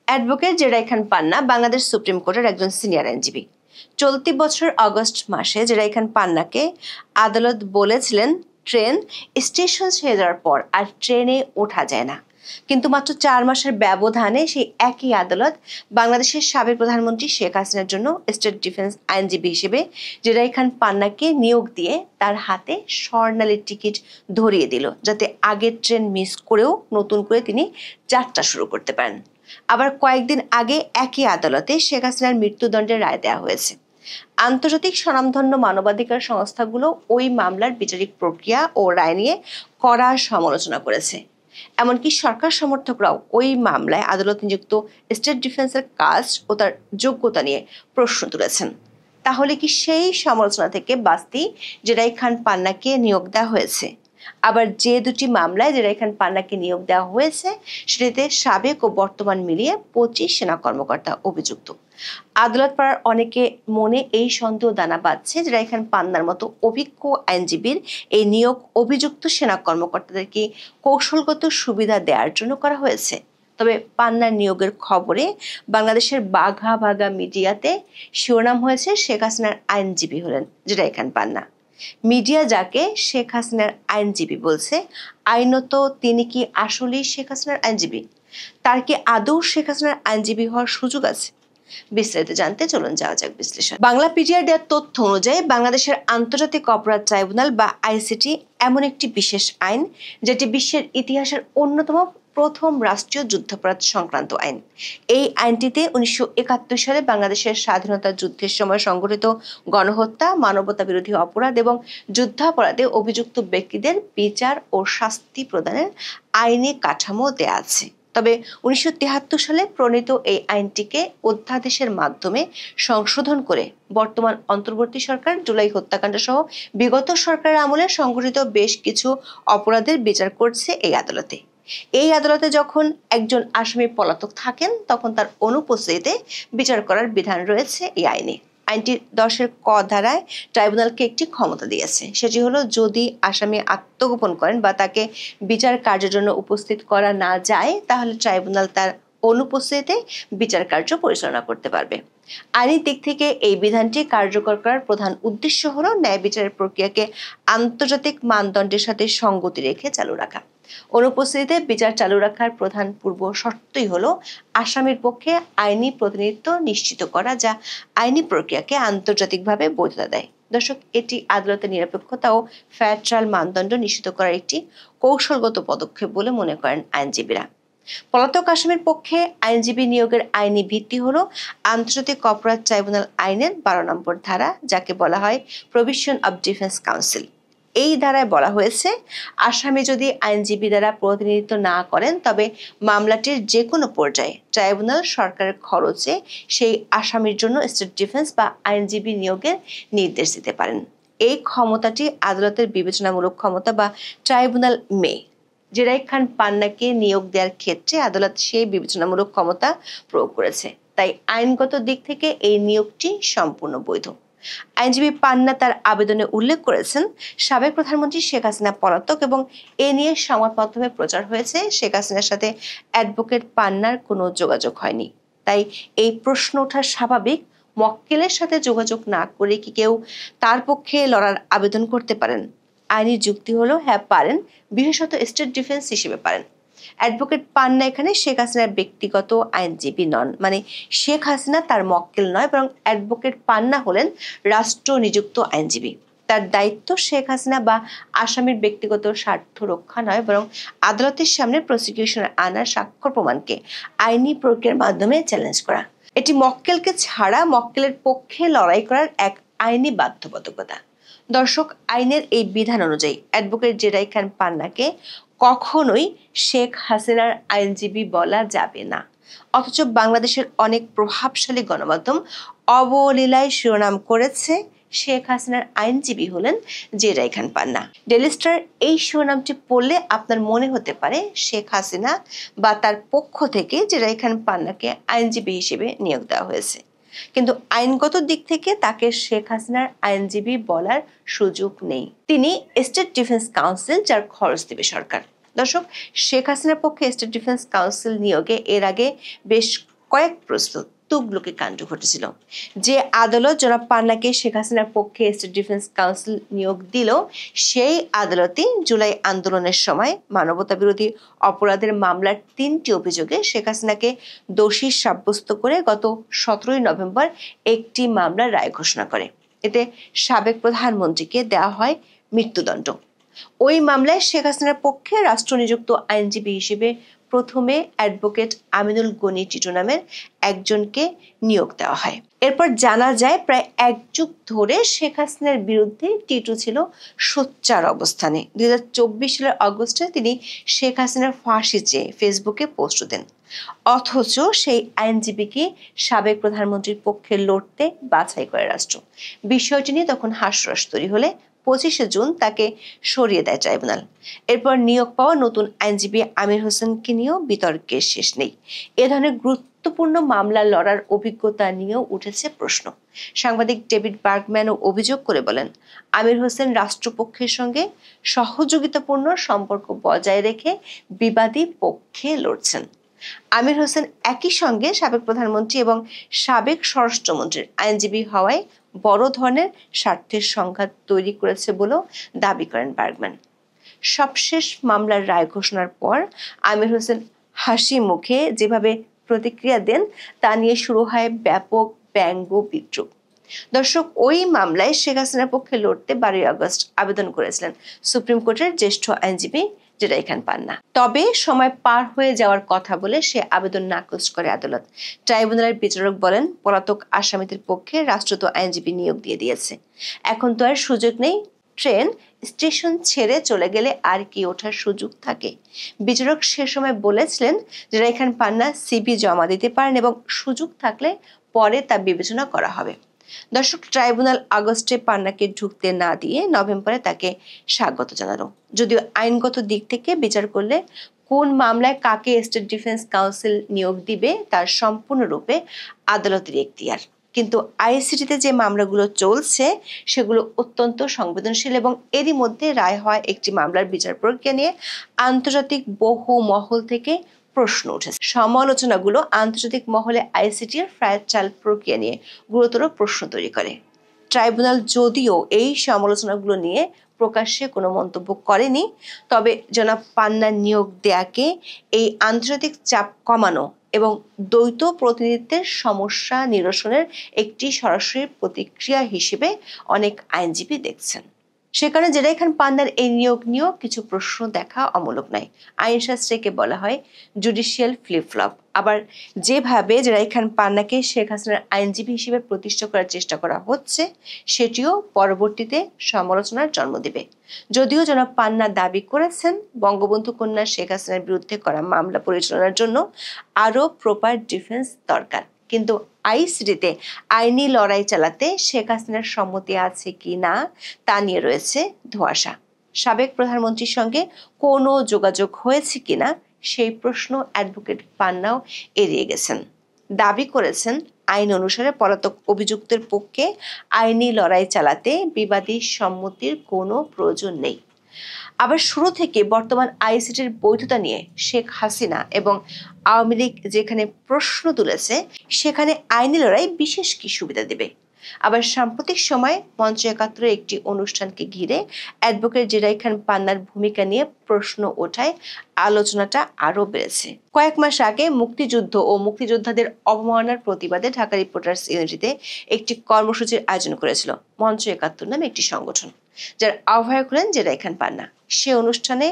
Advocate জেরাই খান পান্না Bangladesh supreme কোর্টের একজন senior আইনজীবী। চলতি বছর আগস্ট মাসে জেরাই খান পান্নাকে আদালত বলেছিলেন ট্রেন স্টেশন ছেড়ে যাওয়ার পর আর ট্রেনে ওঠা যায় না, কিন্তু মাত্র 4 মাসের ব্যবধানে সেই একই আদালত বাংলাদেশের সাবেক প্রধানমন্ত্রী শেখ হাসিনার জন্য স্টেট ডিফেন্স আইনজীবী হিসেবে জেরাই খান পান্নাকে নিয়োগ দিয়ে তার হাতে স্বর্ণালী টিকিট ধরিয়ে দিল, যাতে আগের ট্রেন মিস করেও নতুন করে তিনি যাত্রা শুরু করতে পারেন। আবার কয়েকদিন আগে একই আদালতে শেখ হাসিনার মৃত্যুদণ্ডের রায় দেওয়া হয়েছে। আন্তর্জাতিক স্বনামধন্য মানবাধিকার সংস্থাগুলো ওই মামলার বিচারিক প্রক্রিয়া ও রায় নিয়ে কড়া সমালোচনা করেছে। এমনকি সরকার সমর্থকরাও ওই মামলায় আদালত নিযুক্ত স্টেট ডিফেন্সের কাজ ও তার যোগ্যতা নিয়ে প্রশ্ন তুলেছেন। তাহলে কি সেই সমালোচনা থেকে বাঁচতেই জেরাই খান পান্নাকে নিয়োগ দেওয়া হয়েছে? আবার যে দুটি মামলায় জেরাই খান পান্নাকে নিয়োগ দেওয়া হয়েছে সেটিতে সাবেক ও বর্তমান মিলিয়ে 25 সেনা কর্মকর্তা অভিযুক্ত। আদালত পাড়ার অনেকে মনে এই সন্দেহ দানা বাঁধছে জেরাই খান পান্নার মতো অভিজ্ঞ আইনজীবীর এই নিয়োগ অভিযুক্ত সেনা কর্মকর্তাদেরকে কৌশলগত সুবিধা দেওয়ার জন্য করা হয়েছে। তবে পান্নার নিয়োগের খবরে বাংলাদেশের বাঘা বাঘা মিডিয়াতে শিরোনাম হয়েছে শেখ হাসিনার আইনজীবী হলেন জেরাই খান পান্না। মিডিয়া যাকে শেখ হাসিনার আইনজীবী বলছে, আইনত তিনি কি আসলেই শেখ হাসিনার আইনজীবী? তার কি আদৌ শেখ হাসিনার আইনজীবী হওয়ার সুযোগ আছে? বিস্তারিত জানতে চলুন যাওয়া যাক বিশ্লেষণ। বাংলাপিডিয়ার দেওয়া তথ্য অনুযায়ী বাংলাদেশের আন্তর্জাতিক অপরাধ ট্রাইব্যুনাল বা আইসিটি এমন একটি বিশেষ আইন যেটি বিশ্বের ইতিহাসের অন্যতম প্রথম রাষ্ট্রীয় যুদ্ধাপরাধ সংক্রান্ত আইন। এই আইনটিতে 1971 সালে বাংলাদেশের স্বাধীনতা যুদ্ধের সময় সংঘটিত গণহত্যা, মানবতা বিরোধী অপরাধ এবং যুদ্ধাপরাধে অভিযুক্ত ব্যক্তিদের বিচার ও শাস্তি প্রদানের আইনি কাঠামো দেয়া আছে। তবে 1973 সালে প্রণীত এই আইনটিকে অধ্যাদেশের মাধ্যমে সংশোধন করে বর্তমান অন্তর্বর্তী সরকার জুলাই হত্যাকাণ্ড সহ বিগত সরকারের আমলে সংঘটিত বেশ কিছু অপরাধের বিচার করছে এই আদালতে। এই আদালতে যখন একজন আসামি পলাতক থাকেন তখন তার অনুপস্থিতিতে বিচার করার বিধান রয়েছে এই আইনে। আইনটির 10 ক ধারায় ট্রাইব্যুনালকে একটি ক্ষমতা দিয়েছে, সেটি হলো যদি আসামি আত্মগোপন করেন বা তাকে বিচার কার্যের জন্য উপস্থিত করা না যায় তাহলে ট্রাইব্যুনাল তার অনুপস্থিতিতে বিচার কার্য পরিচালনা করতে পারবে। আইনি দিক থেকে এই বিধানটি কার্যকর করার প্রধান উদ্দেশ্য হলো ন্যায় বিচারের প্রক্রিয়াকে আন্তর্জাতিক মানদণ্ডের সাথে সঙ্গতি রেখে চালু রাখা। অনুপস্থিতিতে বিচার চালু রাখার প্রধান পূর্ব শর্তই হলো আসামির পক্ষে আইনি প্রতিনিধিত্ব নিশ্চিত করা, যা আইনি প্রক্রিয়াকে আন্তর্জাতিকভাবে বৈধতা দেয়। দর্শক, এটি আদালতের নিরপেক্ষতা ও ফেয়ার ট্রায়াল মানদণ্ড নিশ্চিত করার একটি কৌশলগত পদক্ষেপ বলে মনে করেন আইনজীবীরা। পলাতক আসামির পক্ষে আইনজীবী নিয়োগের আইনি ভিত্তি হলো আন্তর্জাতিক অপরাধ ট্রাইব্যুনাল আইনের 12 নম্বর ধারা, যাকে বলা হয় প্রভিশন অব ডিফেন্স কাউন্সিল। এই ধারায় বলা হয়েছে, আসামি যদি আইনজীবী দ্বারা প্রতিনিধিত্ব না করেন তবে মামলাটির যে কোনো পর্যায়ে ট্রাইব্যুনাল সরকারের খরচে সেই আসামির জন্য স্টেট ডিফেন্স বা আইনজীবী নিয়োগের নির্দেশ দিতে পারেন। এই ক্ষমতাটি আদালতের বিবেচনামূলক ক্ষমতা বা ট্রাইব্যুনাল জেরাই খান পান্নাকে নিয়োগ দেওয়ার ক্ষেত্রে আদালত সেই বিবেচনামূলক ক্ষমতা প্রয়োগ করেছে। তাই আইনগত দিক থেকে এই নিয়োগটি সম্পূর্ণ বৈধ। আইনজীবী পান্না তার আবেদনে উল্লেখ করেছেন, সাবেক প্রধানমন্ত্রী শেখ হাসিনা পলাতক এবং এ নিয়ে সংবাদ মাধ্যমে প্রচার হয়েছে শেখ হাসিনার সাথে অ্যাডভোকেট পান্নার কোনো যোগাযোগ হয়নি। তাই এই প্রশ্ন ওঠা স্বাভাবিক, মক্কেলের সাথে যোগাযোগ না করে কি কেউ তার পক্ষে লড়ার আবেদন করতে পারেন? আইনি যুক্তি হলো হ্যাঁ পারেন, বিশেষত স্টেট ডিফেন্স হিসেবে পারেন। অ্যাডভোকেট পান্না এখানে শেখ হাসিনার ব্যক্তিগত আইনজীবী নন, মানে শেখ হাসিনা তার মক্কেল নয়, বরং অ্যাডভোকেট পান্না হলেন রাষ্ট্র নিযুক্ত আইনজীবী। তার দায়িত্ব শেখ হাসিনা বা আসামির ব্যক্তিগত স্বার্থ রক্ষা নয়, বরং আদালতের সামনে প্রসিকিউশনের আনার সাক্ষ্য প্রমাণকে আইনি প্রক্রিয়ার মাধ্যমে চ্যালেঞ্জ করা। এটি মক্কেলকে ছাড়া মক্কেলের পক্ষে লড়াই করার এক আইনি বাধ্যবাধকতা। দর্শক, আইনের এই বিধান অনুযায়ী অ্যাডভোকেট জেরাই খান পান্নাকে কখনোই শেখ হাসিনার আইনজীবী বলা যাবে না। অথচ বাংলাদেশের অনেক প্রভাবশালী গণমাধ্যম অবলীলায় শিরোনাম করেছে শেখ হাসিনার আইনজীবী হলেন জেরাই খান পান্না। ডেইলি স্টার এই শিরোনামটি পড়লে আপনার মনে হতে পারে শেখ হাসিনা বা তার পক্ষ থেকে জেরাই খান পান্নাকে আইনজীবী হিসেবে নিয়োগ দেওয়া হয়েছে, কিন্তু আইনগত দিক থেকে তাকে শেখ হাসিনার আইনজীবী বলার সুযোগ নেই। তিনি স্টেট ডিফেন্স কাউন্সিল, যার খরচ দেবে সরকার। দর্শক, শেখ হাসিনার পক্ষে স্টেট ডিফেন্স কাউন্সিল নিয়োগে এর আগে বেশ কয়েক প্রশ্ন তুগলকি কাণ্ড ঘটেছিল। যে আদালত জনাব পান্নাকে শেখ হাসিনার পক্ষে স্টেট ডিফেন্স কাউন্সিল নিয়োগ দিল, সেই আদালতই জুলাই আন্দোলনের সময় মানবতা বিরোধী অপরাধের মামলার 3টি অভিযোগে শেখ হাসিনাকে দোষী সাব্যস্ত করে গত 17 নভেম্বর একটি মামলার রায় ঘোষণা করে। এতে সাবেক প্রধানমন্ত্রীকে দেওয়া হয় মৃত্যুদণ্ড। ওই মামলায় শেখ হাসিনার পক্ষে রাষ্ট্রনিযুক্ত আইনজীবী হিসেবে প্রথমে অ্যাডভোকেট আমিনুল গনি টিটু নামের একজনকে নিয়োগ দেওয়া হয়। এরপর জানা যায় প্রায় 1 যুগ ধরে শেখ হাসিনার বিরুদ্ধে টিটু ছিল সোচ্চার অবস্থানে। 2024 সালের অগস্টে তিনি শেখ হাসিনার ফাঁসি চেয়ে ফেসবুকে পোস্ট দেন। অথচ সেই আইনজীবীকে সাবেক প্রধানমন্ত্রীর পক্ষে লড়তে বাছাই করে রাষ্ট্র। বিষয়টি নিয়ে তখন হাস্যরস তৈরি হলে 25 জুন তাকে সরিয়ে দেয় ট্রাইব্যুনাল। এরপর নিয়োগ পাওয়া নতুন আইনজীবী আমির হোসেনকে নিয়েও বিতর্কের শেষ নেই। এ ধরনের গুরুত্বপূর্ণ মামলা লড়ার অভিজ্ঞতা নিয়েও উঠেছে প্রশ্ন। সাংবাদিক ডেভিড বার্গম্যানও অভিযোগ করে বলেন, আমির হোসেন রাষ্ট্রপক্ষের সঙ্গে সহযোগিতাপূর্ণ সম্পর্ক বজায় রেখে বিবাদী পক্ষে লড়ছেন। আমির হোসেন একই সঙ্গে সাবেক প্রধানমন্ত্রী এবং সাবেক স্বরাষ্ট্রমন্ত্রীর আইনজীবী হওয়ায় বড় ধরনের স্বার্থের সংঘাত তৈরি করেছে বলেও দাবি করেন বার্গম্যান। সবশেষ মামলার রায় ঘোষণার পর আমির হোসেন হাসি মুখে যেভাবে প্রতিক্রিয়া দেন তা নিয়ে শুরু হয় ব্যাপক ব্যঙ্গ বিদ্রুপ। দর্শক, ওই মামলায় শেখ হাসিনার পক্ষে লড়তে 12 আগস্ট আবেদন করেছিলেন সুপ্রিম কোর্টের জ্যেষ্ঠ আইনজীবী জেরাই খান পান্না। তবে সময় পার হয়ে যাওয়ার কথা বলে সে আবেদন নাকচ করে আদালত। ট্রাইব্যুনালের বিচারক বলেন, পলাতক আসামিদের পক্ষে রাষ্ট্র তো আইনজীবী নিয়োগ দিয়ে দিয়েছে, এখন তো আর সুযোগ নেই। ট্রেন স্টেশন ছেড়ে চলে গেলে আর কি ওঠার সুযোগ থাকে? বিচারক সে সময় বলেছিলেন জেরাই খান পান্না সিবি জমা দিতে পারেন এবং সুযোগ থাকলে পরে তা বিবেচনা করা হবে। দর্শক, ট্রাইব্যুনাল আগস্টে পান্নাকে ঢুকতে না দিয়ে নভেম্বরে তাকে স্বাগত জানালো। যদিও আইনগত দিক থেকে বিচার করলে কোন মামলায় কাকে স্টেট ডিফেন্স কাউন্সিল নিয়োগ দিবে তার সম্পূর্ণরূপে আদালতের এখতিয়ার। কিন্তু আইসিটিতে যে মামলাগুলো চলছে সেগুলো অত্যন্ত সংবেদনশীল এবং এরই মধ্যে রায় হয় একটি মামলার বিচার প্রক্রিয়া নিয়ে আন্তর্জাতিক বহু মহল থেকে প্রশ্ন উঠেছে। সমালোচনাগুলো আন্তর্জাতিক মহলে আইসিটির ফ্যায়ারচাল প্রক্রিয়া নিয়ে গুরুতর প্রশ্ন তৈরি করে। ট্রাইব্যুনাল যদিও এই সমালোচনাগুলো নিয়ে প্রকাশ্যে কোনো মন্তব্য করেনি, তবে জনাব পান্নার নিয়োগ দেয়াকে এই আন্তর্জাতিক চাপ কমানো এবং দ্বৈত প্রতিনিধিত্বের সমস্যা নিরসনের একটি সরাসরি প্রতিক্রিয়া হিসেবে অনেক আইনজীবী দেখছেন। সে কারণে জেরাই খান পান্নার এই নিয়োগ নিয়েও কিছু প্রশ্ন দেখা অমূলক নয়। আইনশাস্ত্রে একে বলা হয় জুডিশিয়াল ফ্লিপ-ফ্লপ। আবার যেভাবে জেরাই খান পান্নাকে শেখ হাসিনার আইনজীবী হিসেবে প্রতিষ্ঠা করার চেষ্টা করা হচ্ছে, সেটিও পরবর্তীতে সমালোচনার জন্ম দেবে। যদিও জনাব পান্না দাবি করেছেন বঙ্গবন্ধু কন্যা শেখ হাসিনার বিরুদ্ধে করা মামলা পরিচালনার জন্য আরও প্রপার ডিফেন্স দরকার, কিন্তু আইসিটিতে আইনি লড়াই চালাতে শেখ হাসিনার সম্মতি আছে কি না তা নিয়ে রয়েছে ধোঁয়াশা। সাবেক প্রধানমন্ত্রীর সঙ্গে কোনো যোগাযোগ হয়েছে কিনা সেই প্রশ্ন অ্যাডভোকেট পান্নাও এড়িয়ে গেছেন। দাবি করেছেন আইন অনুসারে পলাতক অভিযুক্তের পক্ষে আইনি লড়াই চালাতে বিবাদী সম্মতির কোনো প্রয়োজন নেই। আবার শুরু থেকে বর্তমান আইসিটির বৈধতা নিয়ে শেখ হাসিনা এবং আওয়ামী লীগ যেখানে প্রশ্ন তুলেছে, সেখানে আইনি লড়াই বিশেষ কি সুবিধা দেবে? আবার সাম্প্রতিক সময়ে মঞ্চ ৭১ একটি অনুষ্ঠানকে ঘিরে অ্যাডভোকেট জেরাই খান পান্নার ভূমিকা নিয়ে প্রশ্ন ওঠায় আলোচনাটা আরও বেড়েছে। কয়েক মাস আগে মুক্তিযুদ্ধ ও মুক্তিযোদ্ধাদের অবমাননার প্রতিবাদে ঢাকা রিপোর্টার্স ইউনিটিতে একটি কর্মসূচির আয়োজন করেছিল মঞ্চ ৭১ নামে একটি সংগঠন, যার আহ্বায়ক হলেন জেরাই খান পান্না। সে অনুষ্ঠানে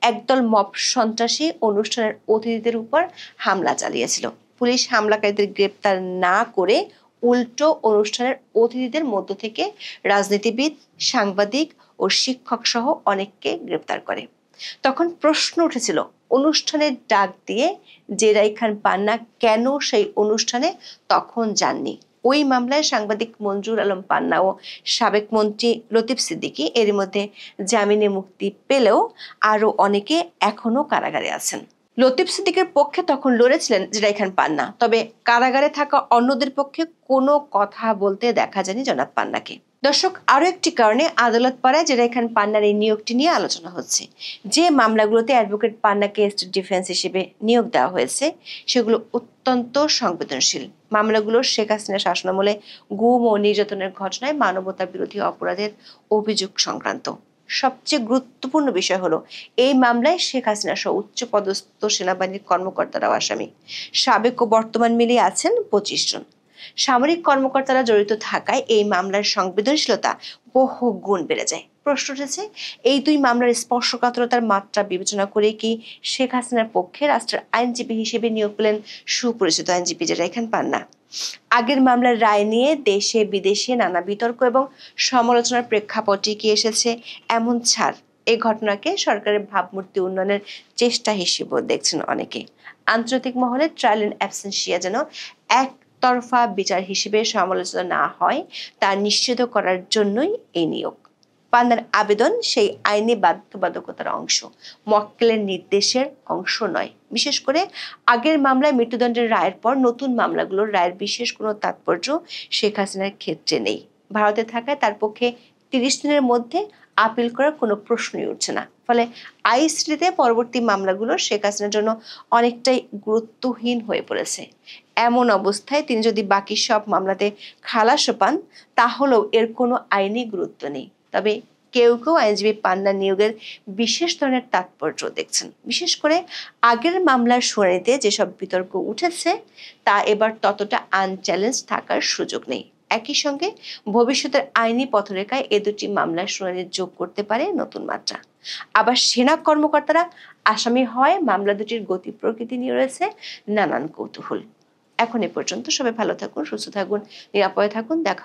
একদল মব সন্ত্রাসী অনুষ্ঠানের অতিথিদের উপর হামলা চালিয়েছিল। পুলিশ হামলাকারীদের গ্রেপ্তার না করে উল্টো অনুষ্ঠানের অতিথিদের মধ্য থেকে রাজনীতিবিদ, সাংবাদিক ও শিক্ষক সহ অনেককে গ্রেপ্তার করে। তখন প্রশ্ন উঠেছিল, অনুষ্ঠানের ডাক দিয়ে জেরাই খান পান্না কেন সেই অনুষ্ঠানে তখন যাননি? ওই মামলায় সাংবাদিক মঞ্জুর আলম পান্না ও সাবেক মন্ত্রী লতিফ সিদ্দিকী এর মধ্যে জামিনে মুক্তি পেলেও আরও অনেকে এখনো কারাগারে আছেন। লতিফ সিদ্দিকের পক্ষে তখন লড়েছিলেন জেরাই খান পান্না, তবে কারাগারে থাকা অন্যদের পক্ষে কোনো কথা বলতে দেখা যায়নি জনাব পান্নাকে। দর্শক, আরও একটি কারণে আদালত পাড়ায় যেটা এখানে পান্নার এই নিয়োগটি নিয়ে আলোচনা হচ্ছে। যে মামলাগুলোতে অ্যাডভোকেট পান্নাকে স্টেট ডিফেন্স হিসেবে নিয়োগ দেওয়া হয়েছে সেগুলো অত্যন্ত সংবেদনশীল। মামলাগুলো শেখ হাসিনা শাসনামলে গুম ও নির্যাতনের ঘটনায় মানবতা বিরোধী অপরাধের অভিযোগ সংক্রান্ত। সবচেয়ে গুরুত্বপূর্ণ বিষয় হলো এই মামলায় শেখ হাসিনা সহ উচ্চ পদস্থ সেনাবাহিনীর কর্মকর্তারাও আসামি। সাবেক ও বর্তমান মিলিয়ে আছেন 25 জন। সামরিক কর্মকর্তারা জড়িত থাকায় এই মামলার সংবেদনশীলতা বহু গুণ বেড়ে যায়। প্রশ্ন উঠেছে, এই দুই মামলার স্পর্শকাতরতার মাত্রা বিবেচনা করে কি শেখ হাসিনার পক্ষে রাষ্ট্রের আইনজীবী হিসেবে নিয়োগ পেলেন সুপরিচিত আইনজীবী যেটা এখানে পান্না। আগের মামলার রায় নিয়ে দেশে বিদেশে নানা বিতর্ক এবং সমালোচনার প্রেক্ষাপটে কি এসেছে এমন ছাড় এই ঘটনাকে সরকারের ভাবমূর্তি উন্নয়নের চেষ্টা হিসেবেও দেখছেন অনেকে। আন্তর্জাতিক মহলে ট্রায়াল ইন অ্যাবসেন্সিয়া যেন একতরফা বিচার হিসেবে সমালোচনা না হয় তা নিশ্চিত করার জন্যই এই নিয়োগ। পান্নার আবেদন সেই আইনি বাধ্যবাধকতার অংশ, মক্কেলের নির্দেশের অংশ নয়। বিশেষ করে আগের মামলায় মৃত্যুদণ্ডের রায়ের পর নতুন মামলাগুলোর রায়ের বিশেষ কোনো তাৎপর্য শেখ হাসিনার ক্ষেত্রে নেই। ভারতে থাকায় তার পক্ষে 30 দিনের মধ্যে আপিল করার কোনো প্রশ্নই উঠছে না। ফলে আইসিটিতে পরবর্তী মামলাগুলো শেখ হাসিনার জন্য অনেকটাই গুরুত্বহীন হয়ে পড়েছে। এমন অবস্থায় তিনি যদি বাকি সব মামলাতে খালাসও পান তাহলেও এর কোনো আইনি গুরুত্ব নেই। তবে কেউ কেউ আইনজীবী পান্না নিয়োগের বিশেষ ধরনের তাৎপর্য দেখছেন। বিশেষ করে আগের মামলার শুনানিতে যেসব বিতর্ক উঠেছে তা এবার ততটা আনচ্যালেঞ্জ থাকার সুযোগ নেই। একই সঙ্গে ভবিষ্যতের আইনি পথরেখায় এ দুটি মামলার শুনানি যোগ করতে পারে নতুন মাত্রা। আবার সেনা কর্মকর্তারা আসামি হয় মামলা দুটির গতি প্রকৃতি নিয়ে রয়েছে নানান কৌতূহল। এখন এ পর্যন্ত। সবাই ভালো থাকুন, সুস্থ থাকুন, নিরাপদে থাকুন। দেখা